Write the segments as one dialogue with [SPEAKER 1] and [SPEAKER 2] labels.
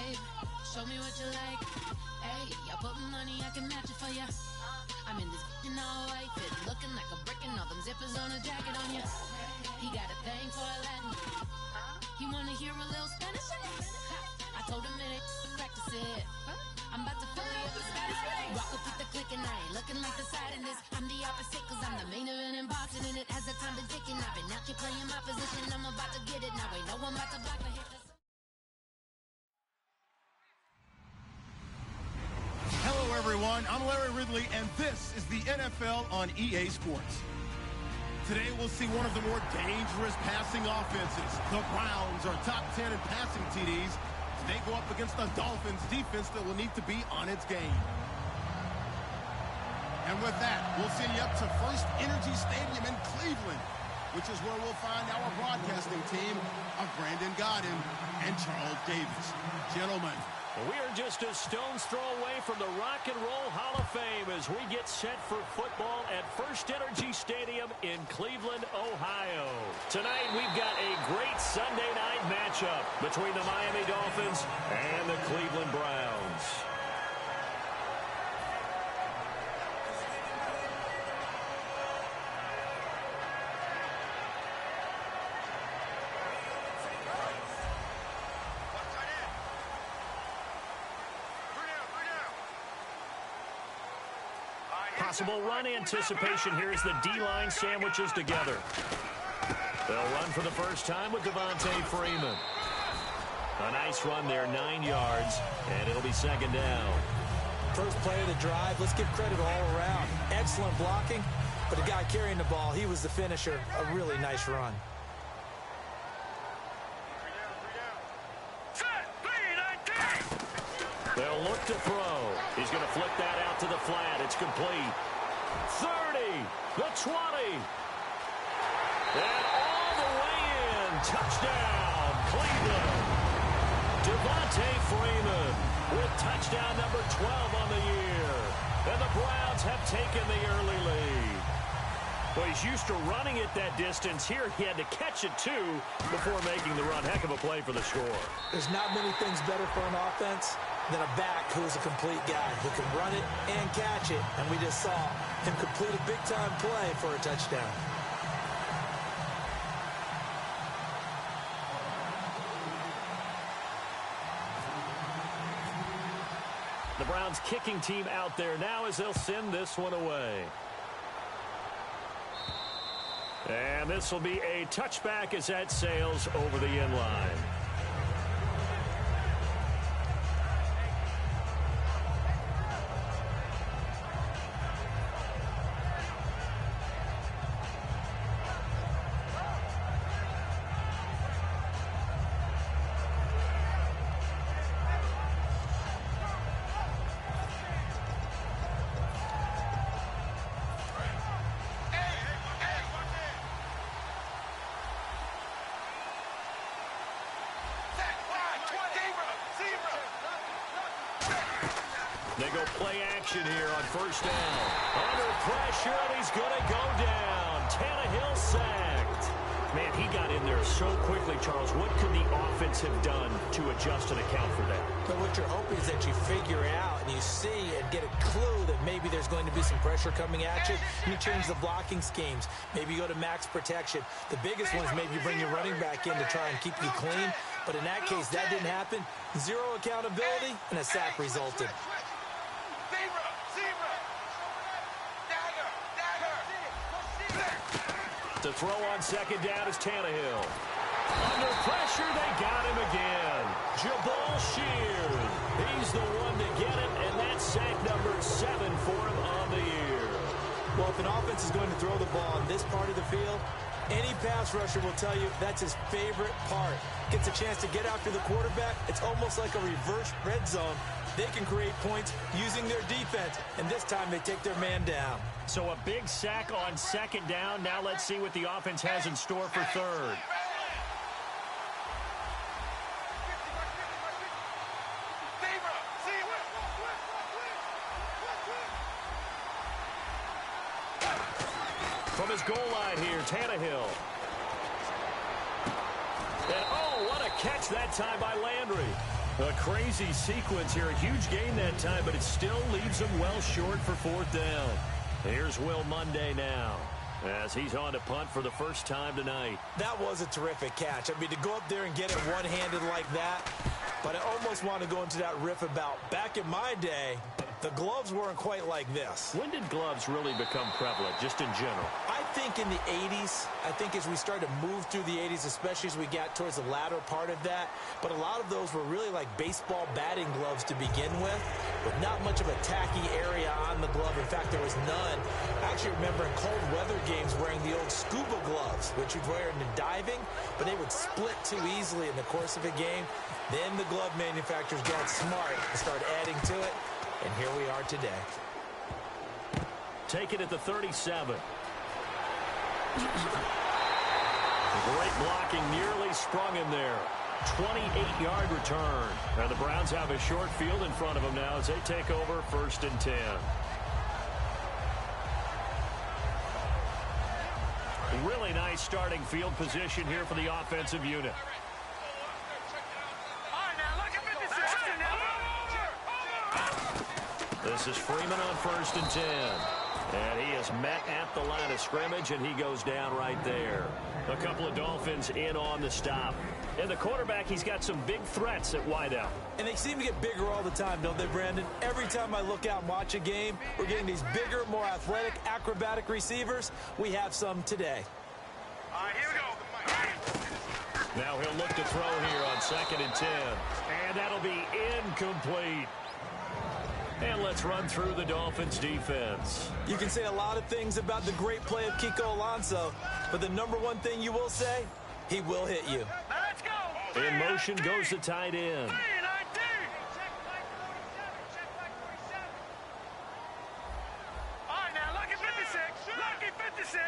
[SPEAKER 1] babe. Show me what you like. Hey, y'all put money, I can match it for ya. I'm in this all white fit, looking like a brick and all them zippers on a jacket on ya. He got a thing for a Latin. He wanna hear a little Spanish? I told him it ain't practice it. I'm about to fill you up with Spanish. Rock up with the click and I ain't looking like the side in this. I'm the opposite cause I'm the main event and boxing and it has the time been ticking. I've been out here playing my position. I'm about to get it now. Ain't no one about to block the hit.
[SPEAKER 2] Hello everyone, I'm Larry Ridley and this is the NFL on EA Sports. Today we'll see one of the more dangerous passing offenses. The Browns are top 10 in passing TDs. They go up against the Dolphins defense that will need to be on its game. And with that, we'll send you up to First Energy Stadium in Cleveland, which is where we'll find our broadcasting team of Brandon Gaudin and Charles Davis. Gentlemen.
[SPEAKER 3] We are just a stone's throw away from the Rock and Roll Hall of Fame as we get set for football at First Energy Stadium in Cleveland, Ohio. Tonight we've got a great Sunday night matchup between the Miami Dolphins and the Cleveland Browns. Possible run anticipation here as the D-line sandwiches together. They'll run for the first time with Devontae Freeman. A nice run there, 9 yards, and it'll be second down.
[SPEAKER 4] First play of the drive, let's give credit all around. Excellent blocking, but the guy carrying the ball, he was the finisher. A really nice run.
[SPEAKER 3] They'll look to throw. He's going to flick that out to the flat. It's complete. 30, the 20. And all the way in. Touchdown, Cleveland. Devontae Freeman with touchdown number 12 on the year. And the Browns have taken the early lead. Well, he's used to running it that distance. Here he had to catch it, too, before making the run. Heck of a play for the score.
[SPEAKER 4] There's not many things better for an offense than a back who's a complete guy who can run it and catch it. And we just saw him complete a big-time play for a touchdown.
[SPEAKER 3] The Browns kicking team out there now as they'll send this one away. And this will be a touchback as that sails over the end line. They go play action here on first down. Under pressure, and he's going to go down. Tannehill sacked. Man, he got in there so quickly, Charles. What could the offense have done to adjust and account for that?
[SPEAKER 4] But what you're hoping is that you figure out and you see and get a clue that maybe there's going to be some pressure coming at you. You change the blocking schemes. Maybe you go to max protection. The biggest one is maybe you bring your running back in to try and keep you clean. But in that case, that didn't happen. Zero accountability, and a sack resulted.
[SPEAKER 3] To throw on second down is Tannehill. Under pressure, they got him again. Jabal Sheard. He's the one to get it, and that's sack number 7 for him on the year.
[SPEAKER 4] Well, if an offense is going to throw the ball on this part of the field, any pass rusher will tell you that's his favorite part. Gets a chance to get after the quarterback. It's almost like a reverse red zone. They can create points using their defense, and this time they take their man down.
[SPEAKER 3] So a big sack on second down. Now let's see what the offense has in store for third. From his goal line here, Tannehill. And oh, what a catch that time by Landry. A crazy sequence here. A huge gain that time, but it still leaves him well short for fourth down. Here's Will Monday now, as he's on to punt for the first time tonight.
[SPEAKER 4] That was a terrific catch. I mean, to go up there and get it one-handed like that, but I almost want to go into that riff about back in my day, the gloves weren't quite like this.
[SPEAKER 3] When did gloves really become prevalent, just in general?
[SPEAKER 4] I think in the 80s. I think as we started to move through the 80s, especially as we got towards the latter part of that. But a lot of those were really like baseball batting gloves to begin with not much of a tacky area on the glove. In fact, there was none. I actually remember in cold weather games wearing the old scuba gloves, which you'd wear in diving, but they would split too easily in the course of a game. Then the glove manufacturers got smart and started adding to it. And here we are today.
[SPEAKER 3] Take it at the 37. Great blocking, nearly sprung him there. 28-yard return. And the Browns have a short field in front of them now as they take over 1st and 10. Really nice starting field position here for the offensive unit. This is Freeman on 1st and 10. And he is met at the line of scrimmage, and he goes down right there. A couple of Dolphins in on the stop. And the quarterback, he's got some big threats at wideout.
[SPEAKER 4] And they seem to get bigger all the time, don't they, Brandon? Every time I look out and watch a game, we're getting these bigger, more athletic, acrobatic receivers. We have some today.
[SPEAKER 5] All right, here we go.
[SPEAKER 3] Now he'll look to throw here on 2nd and 10. And that'll be incomplete. And let's run through the Dolphins' defense.
[SPEAKER 4] You can say a lot of things about the great play of Kiko Alonso, but the number one thing you will say, he will hit you.
[SPEAKER 5] Let's go.
[SPEAKER 3] In motion goes the tight end.
[SPEAKER 5] All right, now, lucky 56. Lucky 56.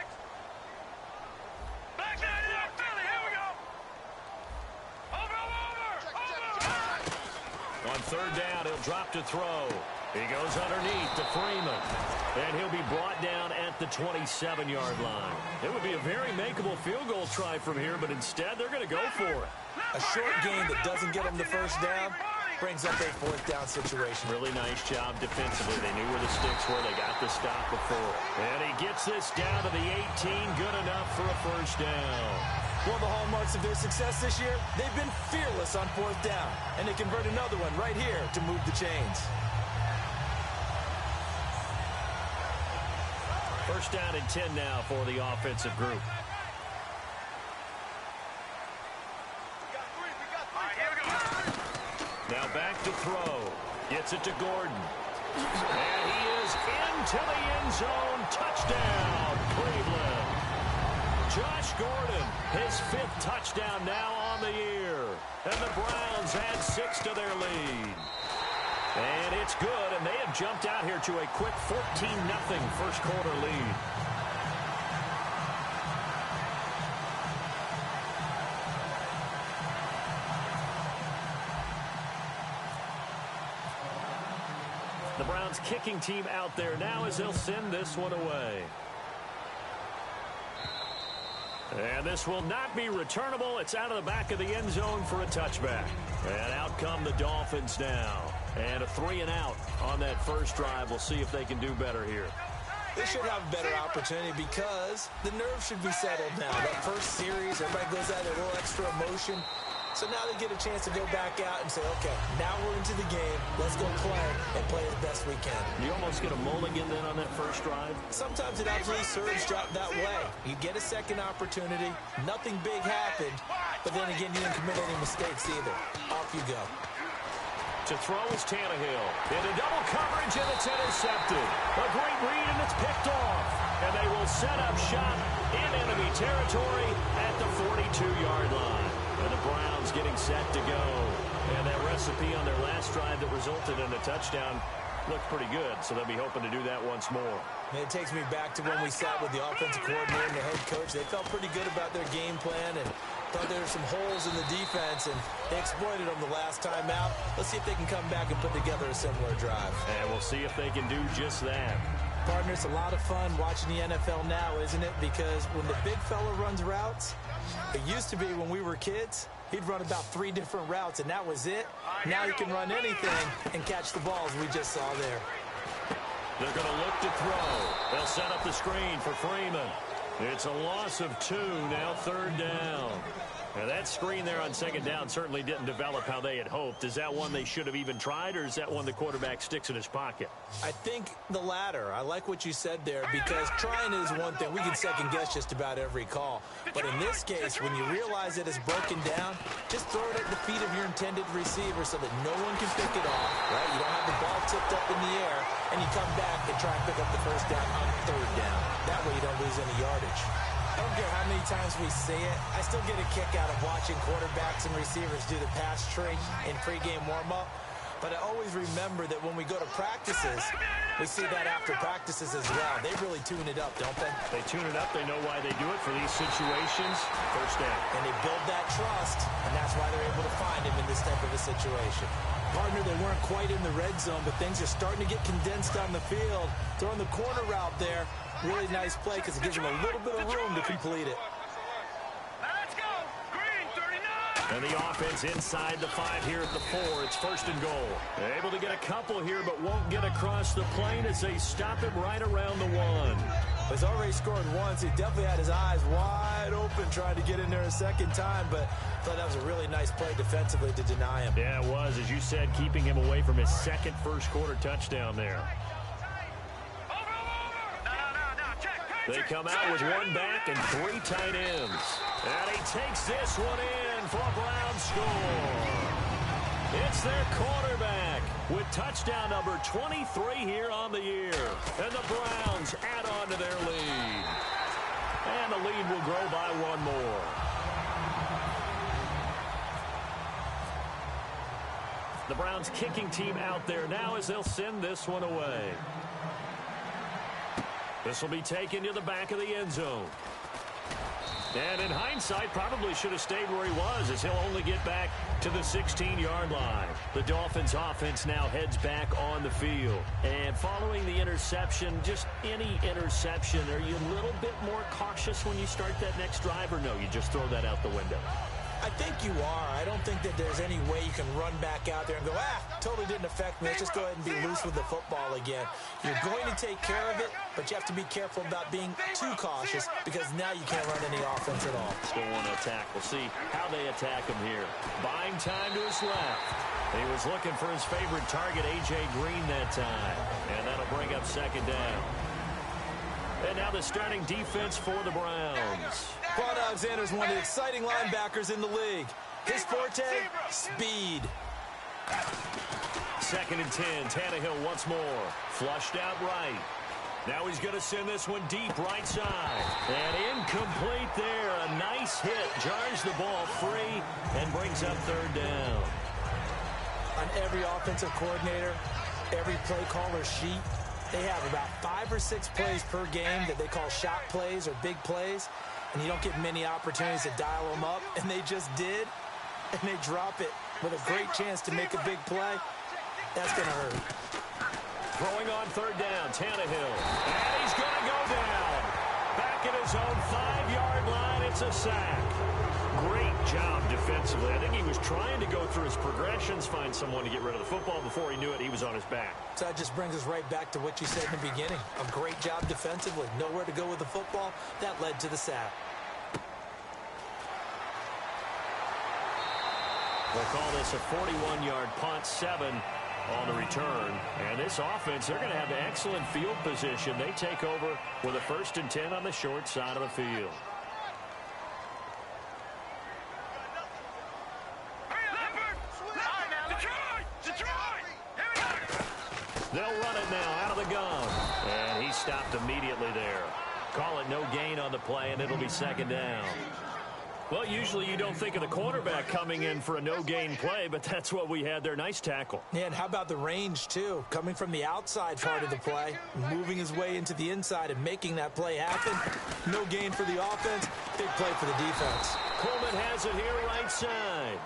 [SPEAKER 5] Back down here, Philly. Here we go. Over.
[SPEAKER 3] On 3rd down, he'll drop to throw. He goes underneath to Freeman. And he'll be brought down at the 27-yard line. It would be a very makeable field goal try from here, but instead they're going to go for it.
[SPEAKER 4] A short game that doesn't get him the first down brings up a 4th down situation.
[SPEAKER 3] Really nice job defensively. They knew where the sticks were. They got the stop before. And he gets this down to the 18. Good enough for a 1st down.
[SPEAKER 4] One of the hallmarks of their success this year, they've been fearless on 4th down. And they convert another one right here to move the chains.
[SPEAKER 3] 1st down and 10 now for the offensive group. Now back to throw. Gets it to Gordon. And he is into the end zone. Touchdown, Cleveland. Josh Gordon, his 5th touchdown now on the year. And the Browns add 6 to their lead. And it's good, and they have jumped out here to a quick 14-0 first quarter lead. The Browns kicking team out there now as they'll send this one away. And this will not be returnable. It's out of the back of the end zone for a touchback. And out come the Dolphins now. And a 3-and-out on that first drive. We'll see if they can do better here.
[SPEAKER 4] They should have a better opportunity because the nerves should be settled now. That first series, everybody goes out a little extra emotion. So now they get a chance to go back out and say, okay, now we're into the game. Let's go play and play as best we can.
[SPEAKER 3] You almost get a mulligan then on that first drive?
[SPEAKER 4] Sometimes it absolutely serves that way. You get a second opportunity. Nothing big happened. But then again, you didn't commit any mistakes either. Off you go.
[SPEAKER 3] To throw is Tannehill. Into double coverage, and it's intercepted. A great read, and it's picked off. And they will set up shop in enemy territory at the 42-yard line. And the Browns getting set to go. And that recipe on their last drive that resulted in a touchdown looked pretty good, so they'll be hoping to do that once more.
[SPEAKER 4] And it takes me back to when we sat with the offensive coordinator and the head coach. They felt pretty good about their game plan and thought there were some holes in the defense, and they exploited them the last time out. Let's see if they can come back and put together a similar drive.
[SPEAKER 3] And we'll see if they can do just that.
[SPEAKER 4] Partner, it's a lot of fun watching the NFL now, isn't it? Because when the big fella runs routes, it used to be when we were kids, He'd run about 3 different routes, and that was it. Now he can run anything and catch the balls we just saw there.
[SPEAKER 3] They're going to look to throw. They'll set up the screen for Freeman. It's a loss of 2, now 3rd down. Now that screen there on 2nd down certainly didn't develop how they had hoped. Is that one they should have even tried, or is that one the quarterback sticks in his pocket?
[SPEAKER 4] I think the latter. I like what you said there, because trying is one thing. We can second guess just about every call. But in this case, when you realize it is broken down, just throw it at the feet of your intended receiver so that no one can pick it off, right? You don't have the ball tipped up in the air, and you come back and try and pick up the 1st down on 3rd down. That way you don't lose any yardage. I don't care how many times we say it, I still get a kick out of watching quarterbacks and receivers do the pass tree in pregame warm-up. But I always remember that when we go to practices, we see that after practices as well. They really tune it up, don't they?
[SPEAKER 3] They tune it up. They know why they do it for these situations. 1st down.
[SPEAKER 4] And they build that trust, and that's why they're able to find him in this type of a situation. Partner, they weren't quite in the red zone, but things are starting to get condensed on the field. Throwing the corner route there. Really nice play because it gives him a little bit of room to complete it.
[SPEAKER 5] Let's go. Green, 39.
[SPEAKER 3] And the offense inside the 5 here at the 4. It's 1st and goal. They're able to get a couple here, but won't get across the plane as they stop it right around the 1.
[SPEAKER 4] He's already scored once. He definitely had his eyes wide open trying to get in there a 2nd time, but I thought that was a really nice play defensively to deny him.
[SPEAKER 3] Yeah, it was, as you said, keeping him away from his 2nd first-quarter touchdown there. They come out with 1 back and 3 tight ends. And he takes this one in for a Browns score. It's their quarterback with touchdown number 23 here on the year. And the Browns add on to their lead. And the lead will grow by 1 more. The Browns kicking team out there now as they'll send this one away. This will be taken to the back of the end zone. And in hindsight, probably should have stayed where he was, as he'll only get back to the 16-yard line. The Dolphins offense now heads back on the field. And following the interception, just any interception, are you a little bit more cautious when you start that next drive, or no, you just throw that out the window?
[SPEAKER 4] I think you are. I don't think that there's any way you can run back out there and go, totally didn't affect me. Let's just go ahead and be loose with the football again. You're going to take care of it, but you have to be careful about being too cautious, because now you can't run any offense at all.
[SPEAKER 3] Still want to attack. We'll see how they attack him here. Buying time to his left. He was looking for his favorite target, A.J. Green, that time. And that'll bring up 2nd down. And now the starting defense for the Browns.
[SPEAKER 4] Quan Alexander is one of the exciting linebackers in the league. His forte, speed.
[SPEAKER 3] 2nd and 10. Tannehill once more. Flushed out right. Now he's going to send this one deep right side. And incomplete there. A nice hit. Jars the ball free and brings up 3rd down.
[SPEAKER 4] On every offensive coordinator, every play caller sheet, they have about 5 or 6 plays per game that they call shot plays or big plays, and you don't get many opportunities to dial them up, and they just did, and they drop it with a great chance to make a big play. That's going to hurt.
[SPEAKER 3] Throwing on 3rd down, Tannehill, and he's going to go down. Back at his own 5-yard line, it's a sack. Great job defensively. I think he was trying to go through his progressions, find someone to get rid of the football. Before he knew it, he was on his back.
[SPEAKER 4] So that just brings us right back to what you said in the beginning. A great job defensively. Nowhere to go with the football. That led to the sack.
[SPEAKER 3] We'll call this a 41-yard punt, 7 on the return. And this offense, they're going to have excellent field position. They take over with a 1st and 10 on the short side of the field. They'll run it now out of the gun. And he stopped immediately there. Call it no gain on the play, and it'll be 2nd down. Well, usually you don't think of the cornerback coming in for a no-gain play, but that's what we had there. Nice tackle.
[SPEAKER 4] Yeah, and how about the range, too? Coming from the outside part of the play, moving his way into the inside and making that play happen. No gain for the offense, big play for the defense.
[SPEAKER 3] Coleman has it here right side.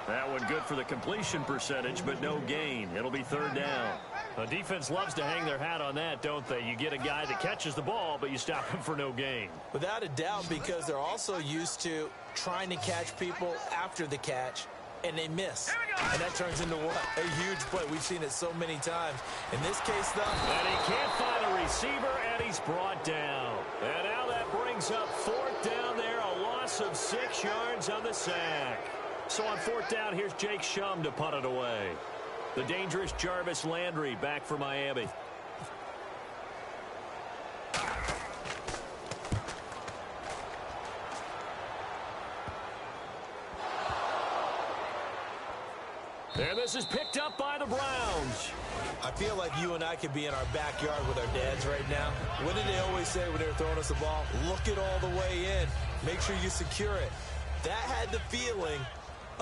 [SPEAKER 3] That one good for the completion percentage, but no gain. It'll be 3rd down. A defense loves to hang their hat on that, don't they? You get a guy that catches the ball, but you stop him for no gain.
[SPEAKER 4] Without a doubt, because they're also used to trying to catch people after the catch, and they miss. And that turns into what? A huge play. We've seen it so many times. In this case, though.
[SPEAKER 3] And he can't find a receiver, and he's brought down. And now that brings up 4th down there, a loss of 6 yards on the sack. So on 4th down, here's Jake Shum to punt it away. The dangerous Jarvis Landry back for Miami. And this is picked up by the Browns.
[SPEAKER 4] I feel like you and I could be in our backyard with our dads right now. What did they always say when they were throwing us the ball? Look it all the way in. Make sure you secure it. That had the feeling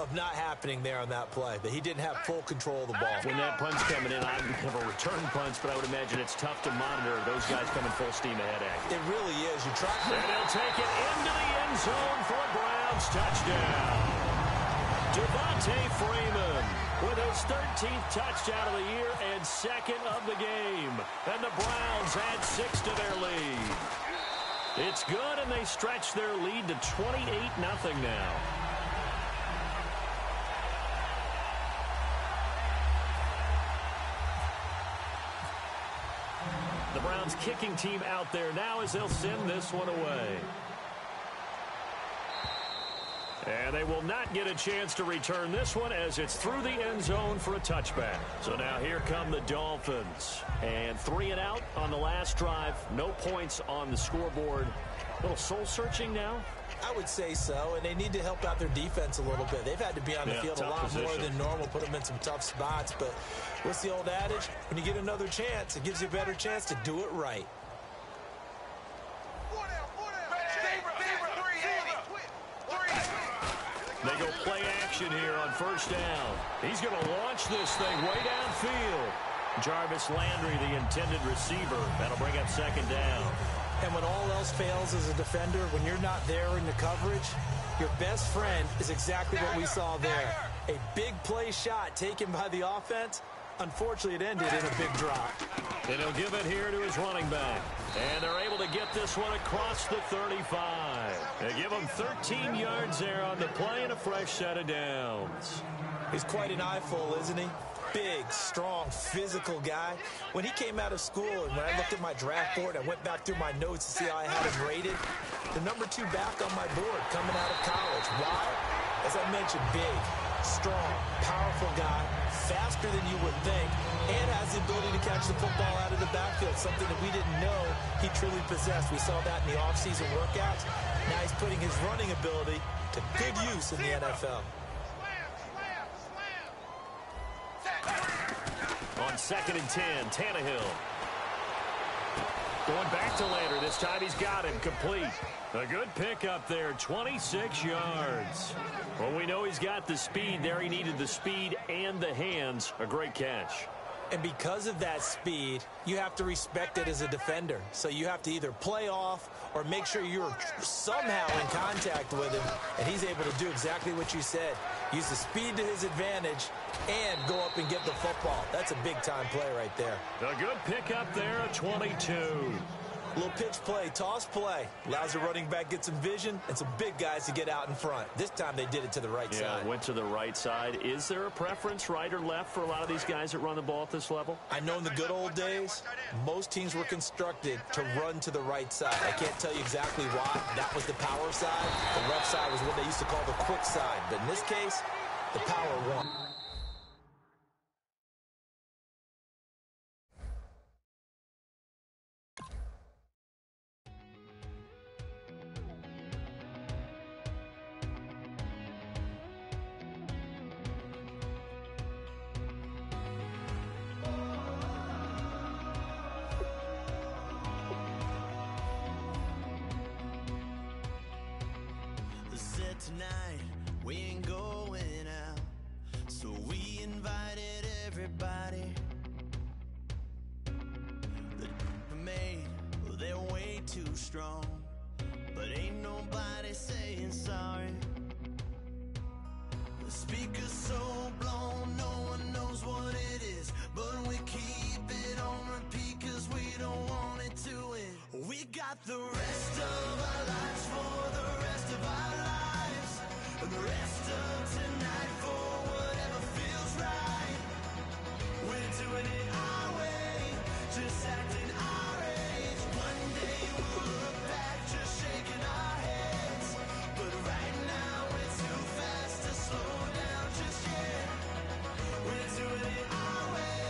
[SPEAKER 4] of not happening there on that play, that he didn't have full control of the ball.
[SPEAKER 3] When that punt's coming in, I've never returned punts, but I would imagine it's tough to monitor those guys coming full steam ahead at you.
[SPEAKER 4] It really is. You try.
[SPEAKER 3] And he'll take it into the end zone for a Browns touchdown. Devontae Freeman with his 13th touchdown of the year and 2nd of the game. And the Browns add 6 to their lead. It's good, and they stretch their lead to 28-0 now. The Browns kicking team out there now as they'll send this one away. And they will not get a chance to return this one as it's through the end zone for a touchback. So now here come the Dolphins. And 3 and out on the last drive. No points on the scoreboard. A little soul-searching now?
[SPEAKER 4] I would say so, and they need to help out their defense a little bit. They've had to be on the field a lot more than normal, put them in some tough spots. But what's the old adage? When you get another chance, it gives you a better chance to do it right.
[SPEAKER 3] They go play action here on 1st down. He's going to launch this thing way downfield. Jarvis Landry, the intended receiver. That'll bring up 2nd down.
[SPEAKER 4] And when all else fails as a defender, when you're not there in the coverage, your best friend is exactly what we saw there. A big play shot taken by the offense. Unfortunately, it ended in a big drop.
[SPEAKER 3] And he'll give it here to his running back. And they're able to get this one across the 35. They give him 13 yards there on the play and a fresh set of downs.
[SPEAKER 4] He's quite an eyeful, isn't he? Big, strong, physical guy. When he came out of school and when I looked at my draft board, I went back through my notes to see how I had him rated. The number 2 back on my board coming out of college. Why? As I mentioned, big, strong, powerful guy, faster than you would think, and has the ability to catch the football out of the backfield, something that we didn't know he truly possessed. We saw that in the offseason workouts. Now he's putting his running ability to good use in the NFL.
[SPEAKER 3] On 2nd and 10, Tannehill. Going back to Landry. This time he's got him complete. A good pickup there, 26 yards. Well, we know he's got the speed there. He needed the speed and the hands. A great catch.
[SPEAKER 4] And because of that speed, you have to respect it as a defender. So you have to either play off or make sure you're somehow in contact with him. And he's able to do exactly what you said. Use the speed to his advantage and go up and get the football. That's a big-time play right there.
[SPEAKER 3] A good pickup there at 22.
[SPEAKER 4] Little pitch play, toss play. Allows the running back get some vision and some big guys to get out in front. This time they did it to the right side.
[SPEAKER 3] Yeah, went to the right side. Is there a preference, right or left, for a lot of these guys that run the ball at this level?
[SPEAKER 4] I know in the good old days, most teams were constructed to run to the right side. I can't tell you exactly why. That was the power side. The left side was what they used to call the quick side. But in this case, the power won.
[SPEAKER 6] Tonight we ain't going out, so we invited everybody. The made, well, they're way too strong, but ain't nobody saying sorry. The speaker's so blown, no one knows what it is, but we keep got the rest of our lives for the rest of our lives, and the rest of tonight for whatever feels right. We're doing it our way, just acting our age. One day we'll look back just shaking our heads, but right now we're too fast to slow down just yet. We're doing it our way,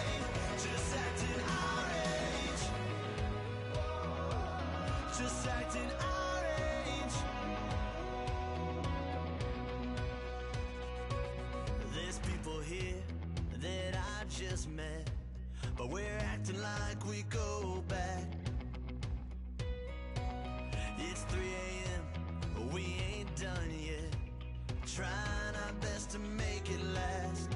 [SPEAKER 6] just acting our age, just acting our age. There's people here that I just met, but we're acting like we go back. It's 3 a.m., we ain't done yet, trying our best to make it last.